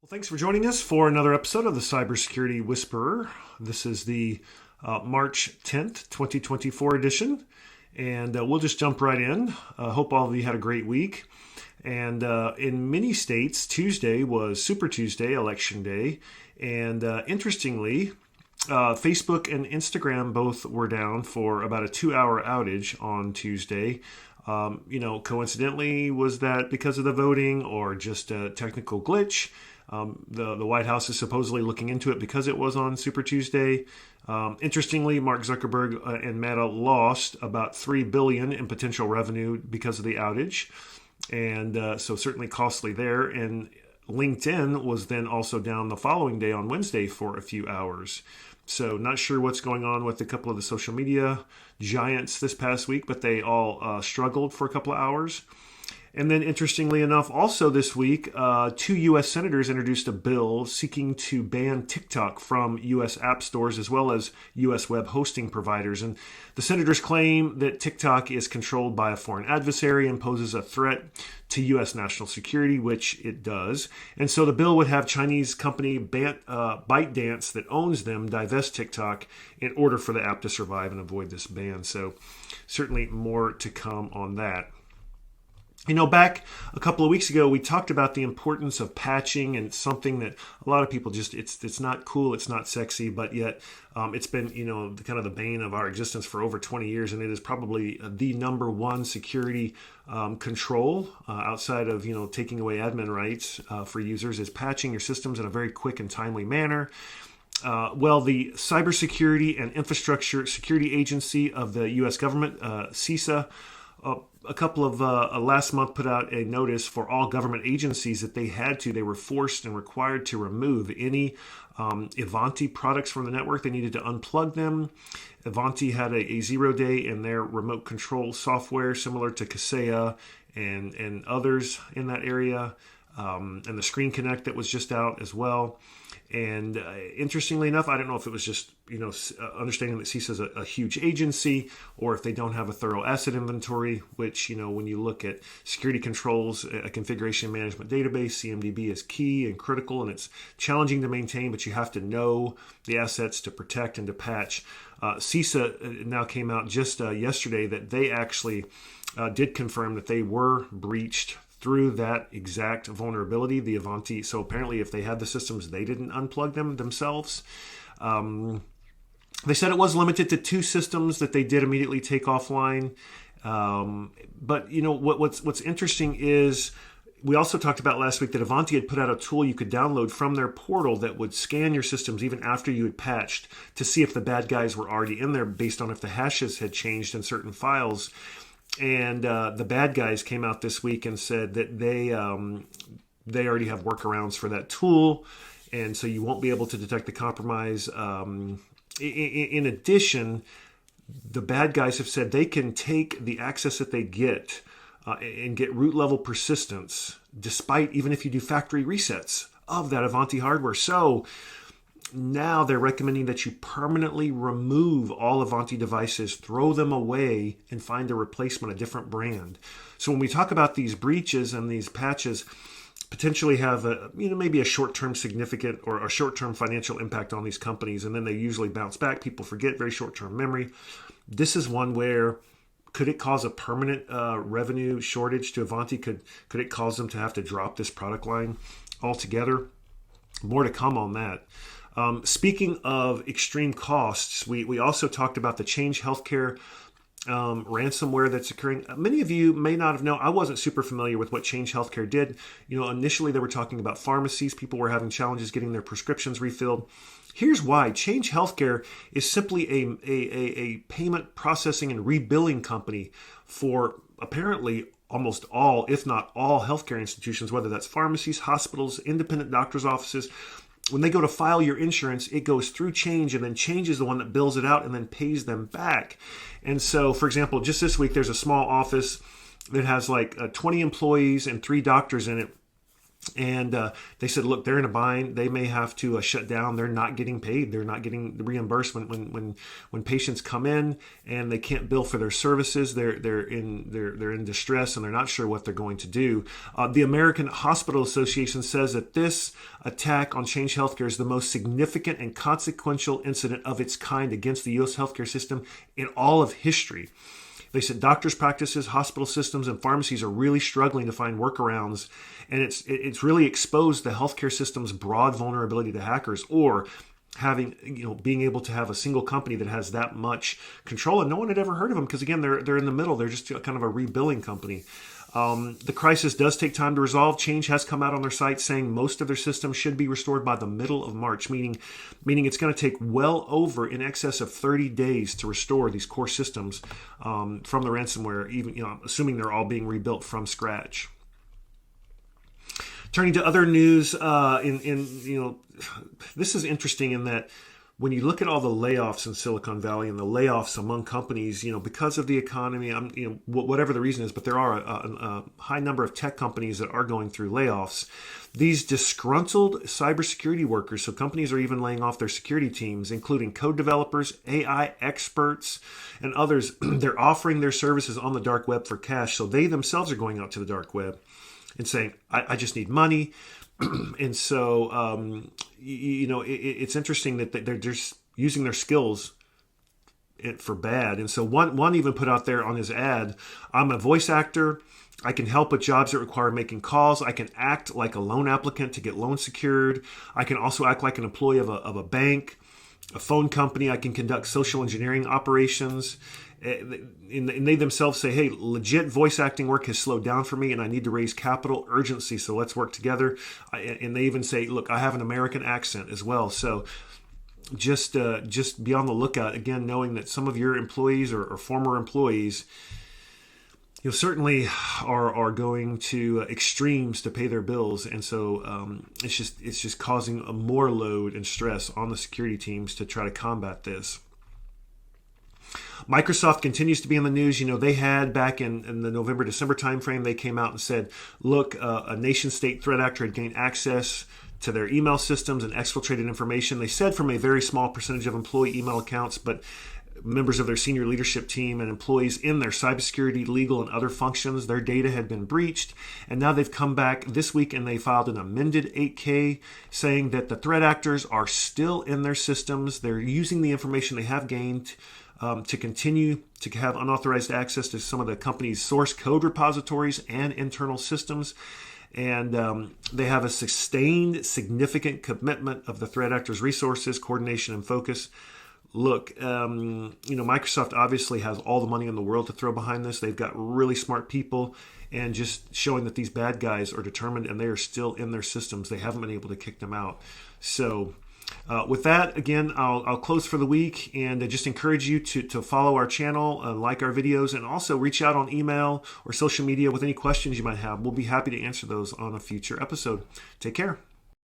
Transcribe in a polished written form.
Well, thanks for joining us for another episode of the Cybersecurity Whisperer. This is the March 10th, 2024 edition, and we'll just jump right in. Hope all of you had a great week. And in many states, Tuesday was Super Tuesday, Election Day, and interestingly, Facebook and Instagram both were down for about a 2-hour outage on Tuesday. Coincidentally, was that because of the voting or just a technical glitch? The White House is supposedly looking into it because it was on Super Tuesday. Interestingly, Mark Zuckerberg and Meta lost about $3 billion in potential revenue because of the outage. And so certainly costly there. And LinkedIn was then also down the following day on Wednesday for a few hours. So not sure what's going on with a couple of the social media giants this past week, but they all struggled for a couple of hours. And then interestingly enough, also this week, 2 U.S. senators introduced a bill seeking to ban TikTok from U.S. app stores as well as U.S. web hosting providers. And the senators claim that TikTok is controlled by a foreign adversary and poses a threat to U.S. national security, which it does. And so the bill would have Chinese company ByteDance that owns them divest TikTok in order for the app to survive and avoid this ban. So certainly more to come on that. Back a couple of weeks ago, we talked about the importance of patching, and it's something that a lot of people it's not cool, it's not sexy, but yet it's been, kind of the bane of our existence for over 20 years, and it is probably the number one security control outside of, taking away admin rights for users is patching your systems in a very quick and timely manner. The Cybersecurity and Infrastructure Security Agency of the U.S. government, CISA, a couple of last month put out a notice for all government agencies that they were forced and required to remove any Ivanti products from the network. They needed to unplug them. Ivanti had a 0-day in their remote control software, similar to CISA and others in that area, and the Screen Connect that was just out as well. And interestingly enough, I don't know if it was just, understanding that CISA is a huge agency, or if they don't have a thorough asset inventory, which, when you look at security controls, a configuration management database, CMDB is key and critical, and it's challenging to maintain, but you have to know the assets to protect and to patch. CISA now came out just yesterday that they actually did confirm that they were breached through that exact vulnerability, the Ivanti. So apparently if they had the systems, they didn't unplug them themselves. They said it was limited to 2 systems that they did immediately take offline. But what's interesting is we also talked about last week that Ivanti had put out a tool you could download from their portal that would scan your systems even after you had patched to see if the bad guys were already in there based on if the hashes had changed in certain files. And the bad guys came out this week and said that they already have workarounds for that tool, and so you won't be able to detect the compromise. In addition, the bad guys have said they can take the access that they get and get root level persistence, despite even if you do factory resets of that Ivanti hardware. So now they're recommending that you permanently remove all Ivanti devices, throw them away, and find a replacement, a different brand. So when we talk about these breaches and these patches potentially have maybe a short-term significant or a short-term financial impact on these companies, and then they usually bounce back. People forget, very short-term memory. This is one where could it cause a permanent revenue shortage to Ivanti? Could it cause them to have to drop this product line altogether? More to come on that. Speaking of extreme costs, we also talked about the Change Healthcare ransomware that's occurring. Many of you may not have known. I wasn't super familiar with what Change Healthcare did. Initially they were talking about pharmacies. People were having challenges getting their prescriptions refilled. Here's why. Change Healthcare is simply a payment processing and rebilling company for apparently almost all, if not all, healthcare institutions, whether that's pharmacies, hospitals, independent doctors' offices. When they go to file your insurance, it goes through Change, and then Change is the one that bills it out and then pays them back. And so, for example, just this week, there's a small office that has like 20 employees and 3 doctors in it. And they said, look, they're in a bind. They may have to shut down. They're not getting paid. They're not getting the reimbursement when patients come in and they can't bill for their services. They're in distress and they're not sure what they're going to do. The American Hospital Association says that this attack on Change Healthcare is the most significant and consequential incident of its kind against the U.S. healthcare system in all of history. They said doctors' practices, hospital systems, and pharmacies are really struggling to find workarounds, and it's really exposed the healthcare system's broad vulnerability to hackers, or being able to have a single company that has that much control, and no one had ever heard of them because, again, they're in the middle. They're just kind of a rebilling company. The crisis does take time to resolve. Change has come out on their site saying most of their systems should be restored by the middle of March, meaning it's going to take well over in excess of 30 days to restore these core systems from the ransomware, even assuming they're all being rebuilt from scratch. Turning to other news, this is interesting in that when you look at all the layoffs in Silicon Valley and the layoffs among companies, because of the economy, whatever the reason is, but there are a high number of tech companies that are going through layoffs. These disgruntled cybersecurity workers, so companies are even laying off their security teams, including code developers, AI experts, and others. They're offering their services on the dark web for cash. So they themselves are going out to the dark web and saying, I just need money. And so, it's interesting that they're just using their skills for bad. And so one even put out there on his ad, I'm a voice actor. I can help with jobs that require making calls. I can act like a loan applicant to get loans secured. I can also act like an employee of a bank, a phone company. I can conduct social engineering operations. And they themselves say, hey, legit voice acting work has slowed down for me and I need to raise capital urgency, so let's work together. And they even say, look, I have an American accent as well. So just be on the lookout, again, knowing that some of your employees or former employees certainly are going to extremes to pay their bills. And so it's just causing a more load and stress on the security teams to try to combat this. Microsoft continues to be in the news. They had back in the November-December timeframe, they came out and said, look, a nation-state threat actor had gained access to their email systems and exfiltrated information. They said from a very small percentage of employee email accounts, but members of their senior leadership team and employees in their cybersecurity, legal, and other functions, their data had been breached. And now they've come back this week and they filed an amended 8K saying that the threat actors are still in their systems. They're using the information they have gained to continue to have unauthorized access to some of the company's source code repositories and internal systems. And they have a sustained, significant commitment of the threat actors' resources, coordination, and focus. Look, Microsoft obviously has all the money in the world to throw behind this. They've got really smart people, and just showing that these bad guys are determined and they are still in their systems. They haven't been able to kick them out. So with that, again, I'll close for the week, and just encourage you to follow our channel, like our videos, and also reach out on email or social media with any questions you might have. We'll be happy to answer those on a future episode. Take care.